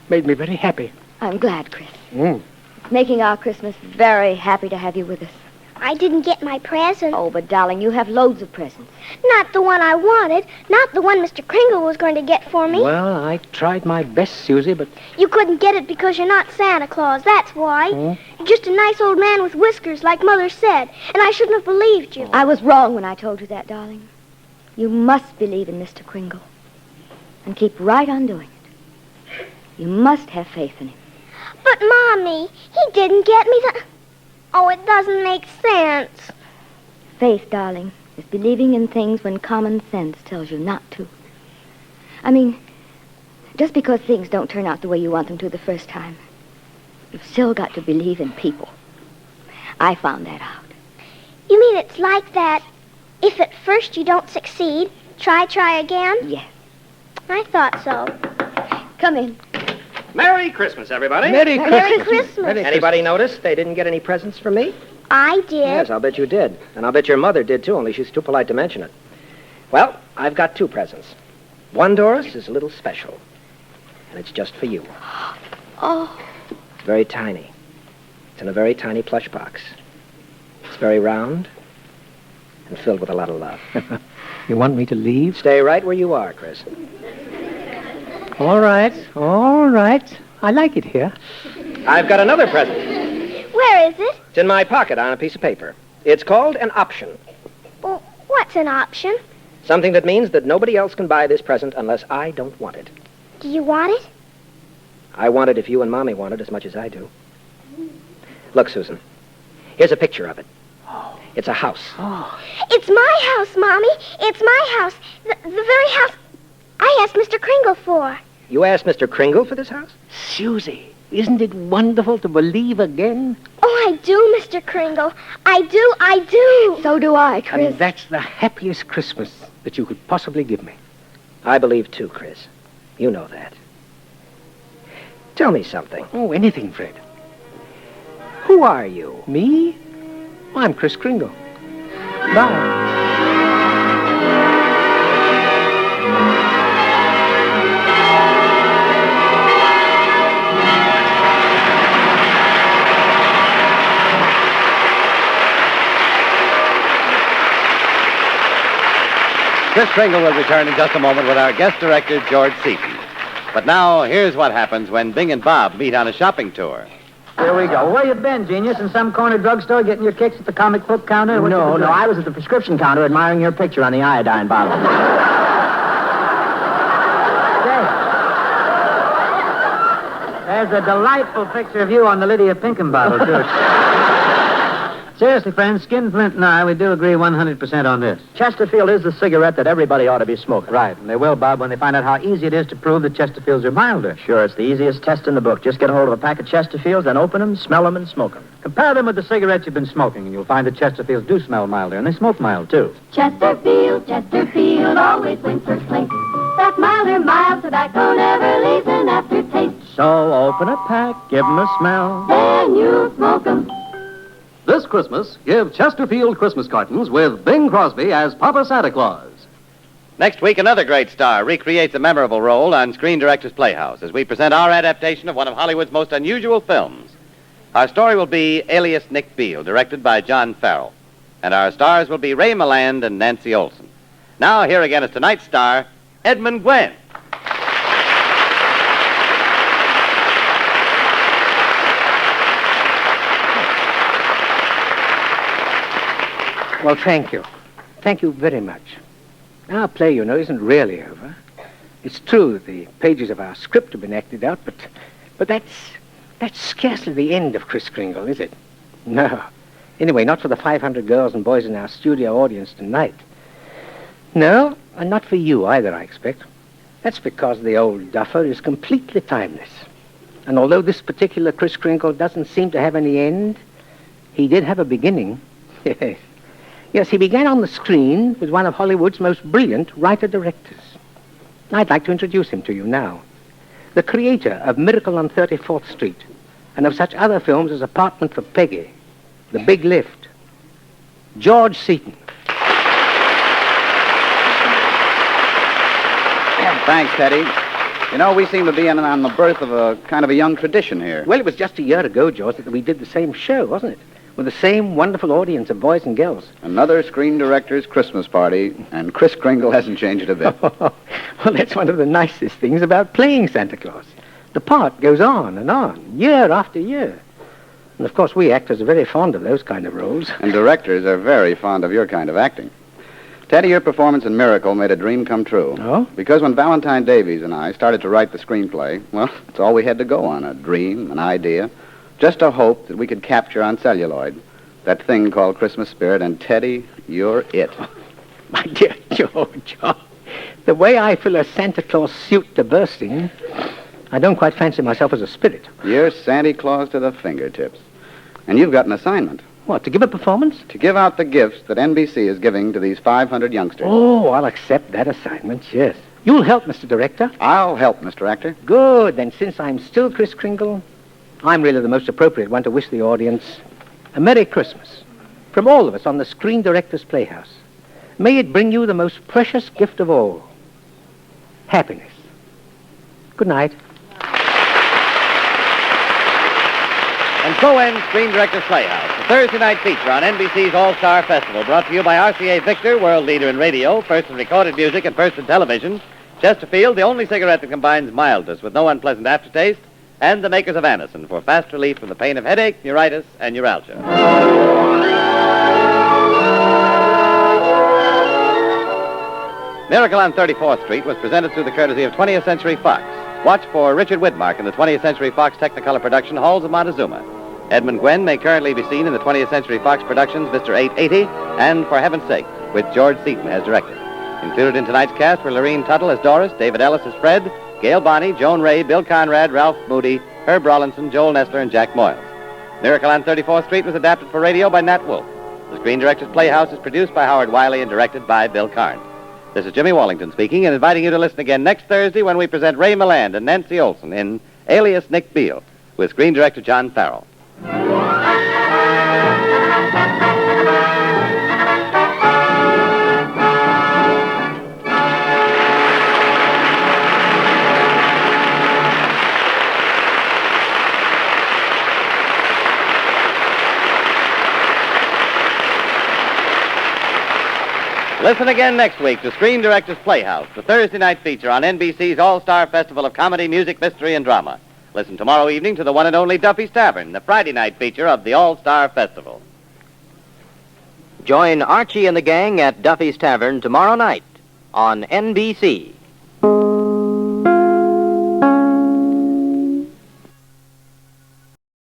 Made me very happy. I'm glad, Chris. Making our Christmas very happy to have you with us. I didn't get my present. Oh, but darling, you have loads of presents. Not the one I wanted. Not the one Mr. Kringle was going to get for me. Well, I tried my best, Susie, but... You couldn't get it because you're not Santa Claus, that's why. You're just a nice old man with whiskers, like Mother said, and I shouldn't have believed you. I was wrong when I told you that, darling. You must believe in Mr. Kringle and keep right on doing it. You must have faith in him. But, Mommy, he didn't get me the... Oh, it doesn't make sense. Faith, darling, is believing in things when common sense tells you not to. I mean, just because things don't turn out the way you want them to the first time, you've still got to believe in people. I found that out. You mean it's like that? If at first you don't succeed, try again? Yes. I thought so. Come in. Merry Christmas, everybody. Merry Christmas. Anybody notice they didn't get any presents from me? I did. Yes, I'll bet you did. And I'll bet your mother did, too, only she's too polite to mention it. Well, I've got two presents. One, Doris, is a little special. And it's just for you. Oh. It's very tiny. It's in a very tiny plush box. It's very round and filled with a lot of love. You want me to leave? Stay right where you are, Chris. All right. I like it here. I've got another present. Where is it? It's in my pocket on a piece of paper. It's called an option. Well, what's an option? Something that means that nobody else can buy this present unless I don't want it. Do you want it? I want it if you and Mommy want it as much as I do. Look, Susan. Here's a picture of it. It's a house. It's my house, Mommy. It's my house. The very house I asked Mr. Kringle for. You asked Mr. Kringle for this house? Susie, isn't it wonderful to believe again? Oh, I do, Mr. Kringle. I do. So do I, Chris. And that's the happiest Christmas that you could possibly give me. I believe, too, Chris. You know that. Tell me something. Oh, anything, Fred. Who are you? Me? I'm Kris Kringle. Bye. Kris Kringle will return in just a moment with our guest director, George Seaton. But now, here's what happens when Bing and Bob meet on a shopping tour. Here we go. Where you been, genius? In some corner drugstore getting your kicks at the comic book counter? No, I was at the prescription counter admiring your picture on the iodine bottle. There's a delightful picture of you on the Lydia Pinkham bottle, too. Seriously, friends, Skinflint and I, we do agree 100% on this. Chesterfield is the cigarette that everybody ought to be smoking. Right, and they will, Bob, when they find out how easy it is to prove that Chesterfields are milder. Sure, it's the easiest test in the book. Just get a hold of a pack of Chesterfields, then open them, smell them, and smoke them. Compare them with the cigarettes you've been smoking, and you'll find that Chesterfields do smell milder, and they smoke mild, too. Chesterfield, always wins first place. That milder, mild tobacco never leaves an aftertaste. So open a pack, give them a smell. Then you'll smoke 'em. This Christmas, give Chesterfield Christmas cartons with Bing Crosby as Papa Santa Claus. Next week, another great star recreates a memorable role on Screen Directors Playhouse as we present our adaptation of one of Hollywood's most unusual films. Our story will be Alias Nick Beale, directed by John Farrell. And our stars will be Ray Milland and Nancy Olson. Now, here again is tonight's star, Edmund Gwenn. Well, thank you. Thank you very much. Our play, you know, isn't really over. It's true that the pages of our script have been acted out, but that's scarcely the end of Kris Kringle, is it? No. Anyway, not for the 500 girls and boys in our studio audience tonight. No, and not for you either, I expect. That's because the old duffer is completely timeless. And although this particular Kris Kringle doesn't seem to have any end, he did have a beginning. Yes. Yes, he began on the screen with one of Hollywood's most brilliant writer-directors. I'd like to introduce him to you now. The creator of Miracle on 34th Street and of such other films as Apartment for Peggy, The Big Lift, George Seaton. Thanks, Teddy. You know, we seem to be on the birth of a kind of a young tradition here. Well, it was just a year ago, George, that we did the same show, wasn't it? With the same wonderful audience of boys and girls. Another Screen Director's Christmas party, and Kris Kringle hasn't changed a bit. Well, that's one of the nicest things about playing Santa Claus. The part goes on, year after year. And, of course, we actors are very fond of those kind of roles. And directors are very fond of your kind of acting. Teddy, your performance in Miracle made a dream come true. Oh? Because when Valentine Davies and I started to write the screenplay, well, it's all we had to go on, a dream, an idea. Just a hope that we could capture on celluloid that thing called Christmas spirit, and Teddy, you're it. My dear George, the way I fill a Santa Claus suit to bursting, I don't quite fancy myself as a spirit. You're Santa Claus to the fingertips. And you've got an assignment. What, to give a performance? To give out the gifts that NBC is giving to these 500 youngsters. Oh, I'll accept that assignment, yes. You'll help, Mr. Director? I'll help, Mr. Actor. Good, then since I'm still Kris Kringle, I'm really the most appropriate one to wish the audience a Merry Christmas from all of us on the Screen Directors Playhouse. May it bring you the most precious gift of all, happiness. Good night. And so ends Screen Directors Playhouse, the Thursday night feature on NBC's All-Star Festival, brought to you by RCA Victor, world leader in radio, first in recorded music and first in television, Chesterfield, the only cigarette that combines mildness with no unpleasant aftertaste, and the makers of Anacin for fast relief from the pain of headache, neuritis, and neuralgia. Miracle on 34th Street was presented through the courtesy of 20th Century Fox. Watch for Richard Widmark in the 20th Century Fox Technicolor production Halls of Montezuma. Edmund Gwenn may currently be seen in the 20th Century Fox productions Mr. 880 and For Heaven's Sake, which George Seaton has directed. Included in tonight's cast were Lorene Tuttle as Doris, David Ellis as Fred, Gail Bonney, Joan Ray, Bill Conrad, Ralph Moody, Herb Rawlinson, Joel Nestler, and Jack Moyles. Miracle on 34th Street was adapted for radio by Nat Wolfe. The Screen Directors Playhouse is produced by Howard Wiley and directed by Bill Carnes. This is Jimmy Wallington speaking and inviting you to listen again next Thursday when we present Ray Milland and Nancy Olson in Alias Nick Beale with Screen Director John Farrell. Listen again next week to Screen Directors Playhouse, the Thursday night feature on NBC's All-Star Festival of Comedy, Music, Mystery, and Drama. Listen tomorrow evening to the one and only Duffy's Tavern, the Friday night feature of the All-Star Festival. Join Archie and the gang at Duffy's Tavern tomorrow night on NBC.